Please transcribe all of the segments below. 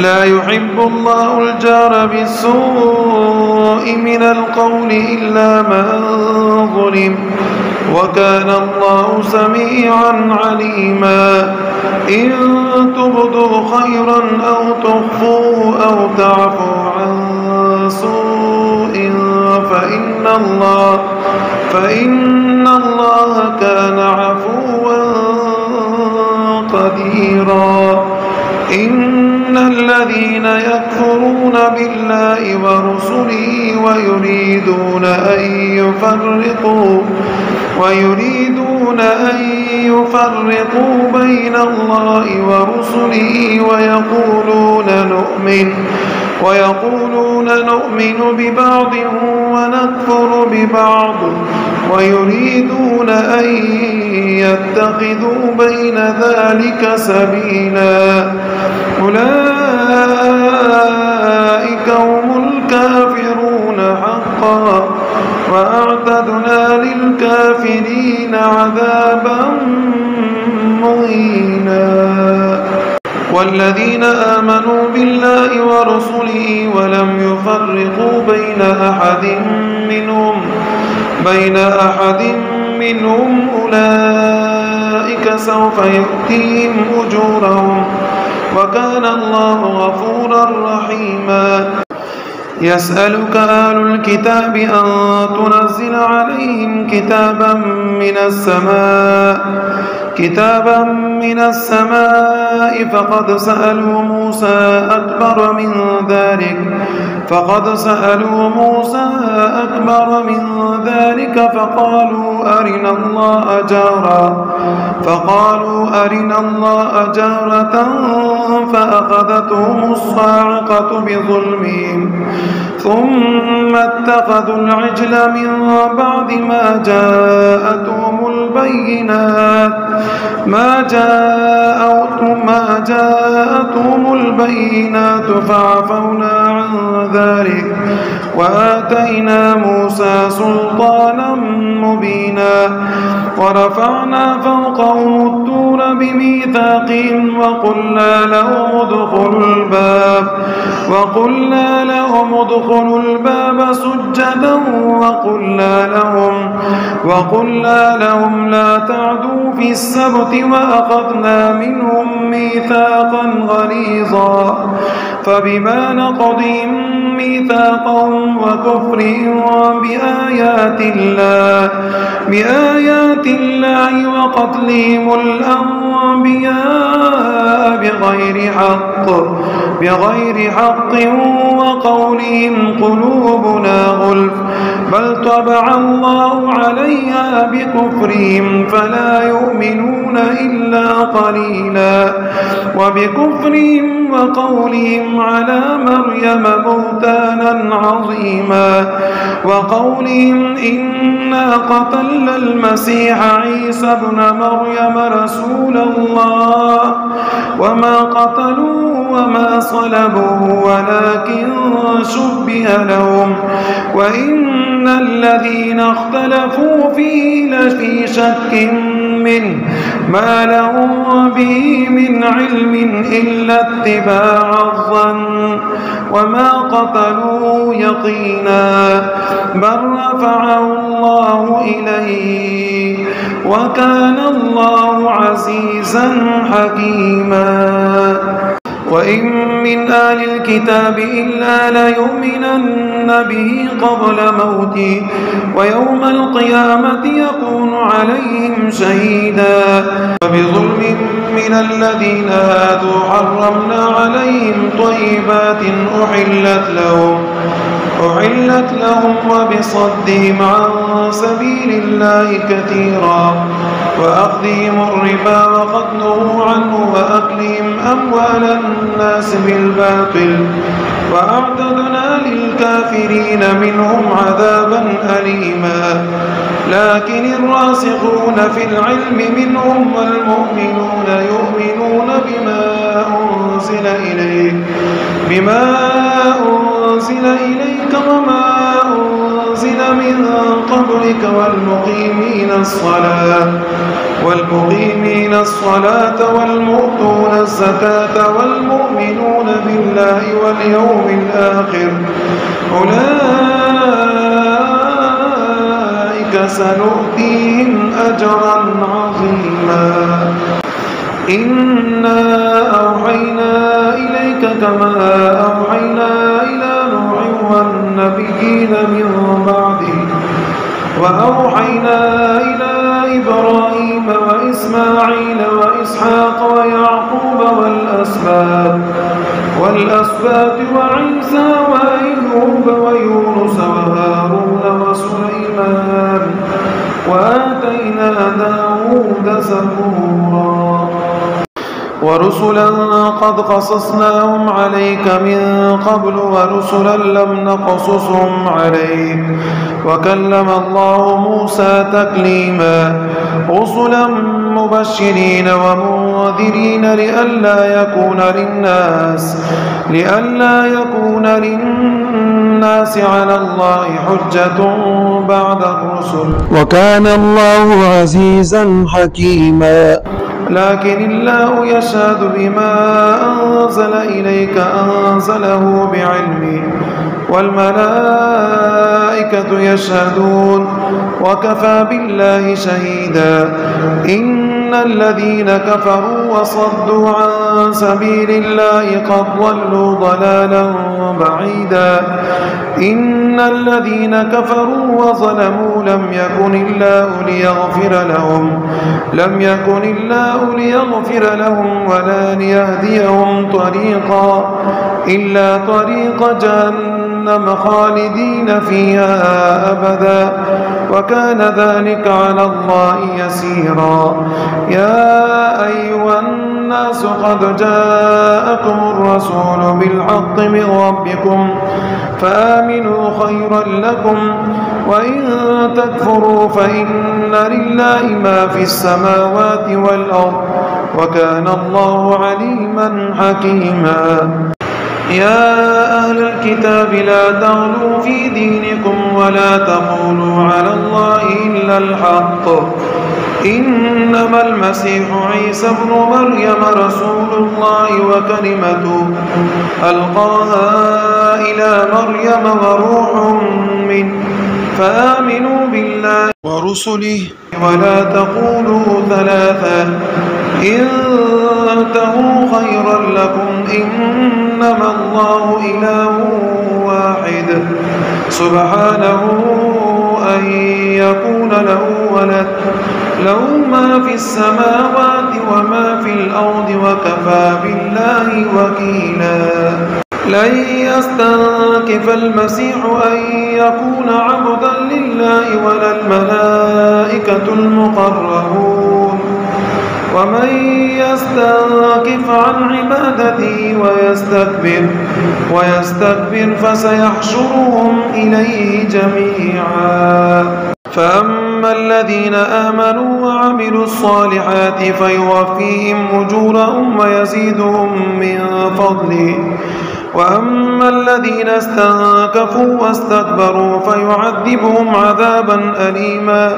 لا يحب الله الجار بالسوء من القول إلا من ظلم، وكان الله سميعا عليما. إن تبدوا خيرا أو تخفوه أو تعفوا عن سوء فإن الله كان عفوا قديرا. إن الذين يكفرون بالله ورسله ويريدون أن يفرقوا بين الله ورسله ويقولون نؤمن ببعض ونكفر ببعض ويريدون أن يتخذوا بين ذلك سبيلا، أولئك هم الكافرون حقا، وأعتدنا للكافرين عذابا مهينا. والذين آمنوا بالله ورسله ولم يفرقوا بين أحد منهم أولئك سوف يؤتيهم أجورهم، وكان الله غفورا رحيما. يسألك أهل الكتاب أن تنزل عليهم كتابا من السماء فقد سألوا موسى أكبر من ذلك فقالوا أرنا الله جهرة فأخذتهم الصاعقة بظلمهم ثم اتخذوا العجل من بعد ما جاءتهم البينات فعفونا عن ذلك وآتينا موسى سلطانا مبينا. ورفعنا فوقهم الطور بميثاقهم وقلنا لهم ادخلوا الباب سجدا وقلنا لهم لا تعدوا في السبت وأخذنا منهم ميثاقا غليظا. فبما نقضهم ميثاقهم وكفرهم بآيات الله وقتلهم الأنبياء بغير حق وقولهم قلوبنا غلف بل طبع الله عليها بكفرهم فلا يؤمنون إلا قليلا. وبكفرهم وقولهم على مريم بهتانا عظيما، وقولهم إنا قتلنا المسيح عيسى ابن مريم رسول الله وما قتلوه وما صلبوه ولكن شبه لهم وإن الذين اختلفوا فيه لفي شك منه ما لهم به من علم إلا اتباع الظن وما قتلوه يقينا بل رفعه الله إليه وكان الله عزيزا حكيما. وإن من أهل الكتاب إلا ليؤمنن به قبل موته ويوم القيامة يكون عليهم شهيدا. وبظلم من الذين هادوا حرمنا عليهم طيبات أحلت لهم وبصدهم عن سبيل الله كثيرا وأخذهم الربا وقد نهوا عنه وأكلهم أموال الناس بالباطل وأعتدنا للكافرين منهم عذابا أليما. لكن الراسخون في العلم منهم والمؤمنون يؤمنون بما أنزل إليك وما أنزل من قبلك والمقيمين الصلاة والمؤتون الزكاة والمؤمنون بالله واليوم الآخر أولئك سنؤتيهم أجرا عظيما إنا أوحينا إليك كما أوحينا إلى نوح والنبيين من بعده وأوحينا إلى إبراهيم وإسماعيل وإسحاق ويعقوب والأسباط وعيسى وأيوب ويونس وهارون وسليمان وآتينا داود زبورا ورسلا قد قصصناهم عليك من قبل ورسلا لم نقصصهم عليك وكلم الله موسى تكليما رسلا مبشرين ومنذرين لئلا يكون للناس على الله حجة بعد الرسل وكان الله عزيزا حكيما لكن الله يشهد بما أنزل إليك أنزله بعلمه والملائكة يشهدون وكفى بالله شهيدا إن الذين كفروا وصدوا عن سبيل الله قد ضلوا ضلالا بعيدا إن الذين كفروا وظلموا لم يكن الله ليغفر لهم ولا ليهديهم طريقا إلا طريق جهنم خالدين فيها أبدا وكان ذلك على الله يسيرا يا أيها الناس قد جاءكم الرسول بالحق من ربكم فآمنوا خيرا لكم وإن تكفروا فإن لله ما في السماوات والأرض وكان الله عليما حكيما يا أهل الكتاب لا تغلوا في دينكم ولا تقولوا على الله إلا الحق إنما المسيح عيسى ابن مريم رسول الله وكلمته ألقاها إلى مريم وروح منه فآمنوا بالله ورسله ولا تقولوا ثلاثا انتهوا خيرا لكم إنما الله إله واحد سبحانه أن يكون له ولد له ما في السماوات وما في الأرض وكفى بالله وكيلا لن يستنكف المسيح أن يكون عبدا لله ولا الملائكة المقربون ومن يستنكف عن عبادته ويستكبر فسيحشرهم إليه جميعا فأما الذين آمنوا وعملوا الصالحات فيوفيهم أجورهم ويزيدهم من فضله وأما الذين استنكفوا واستكبروا فيعذبهم عذابا أليما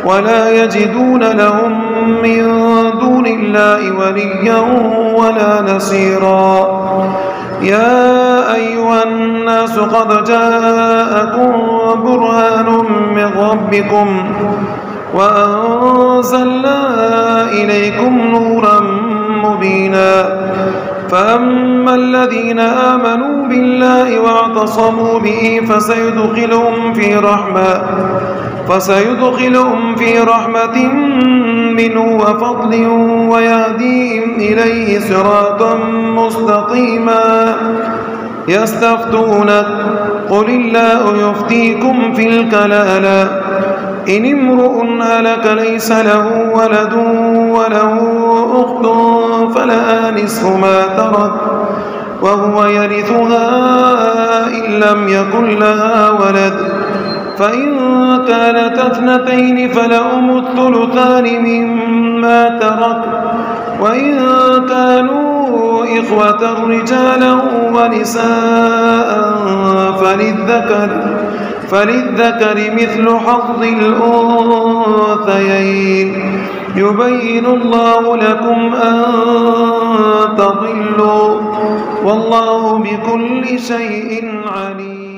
ولا يجدون لهم من دون الله وليا ولا نصيرا يا أيها الناس قد جاءكم برهان من ربكم وأنزلنا إليكم نورا مبينا فأما الذين آمنوا بالله واعتصموا به فسيدخلهم في رحمة منه وفضل ويهديهم إليه صراطا مستقيما يستفتونك قل الله يفتيكم في الكلالة إن امرؤ هلك ليس له ولد وله أخت فلها نصف ما ترك وهو يرثها إن لم يكن لها ولد فإن كانت اثنتين فلهم الثلثان مما ترك وإن كانوا إخوة رجالا ونساء فللذكر مثل حظ الأنثيين يبين الله لكم أن تضلوا والله بكل شيء عليم.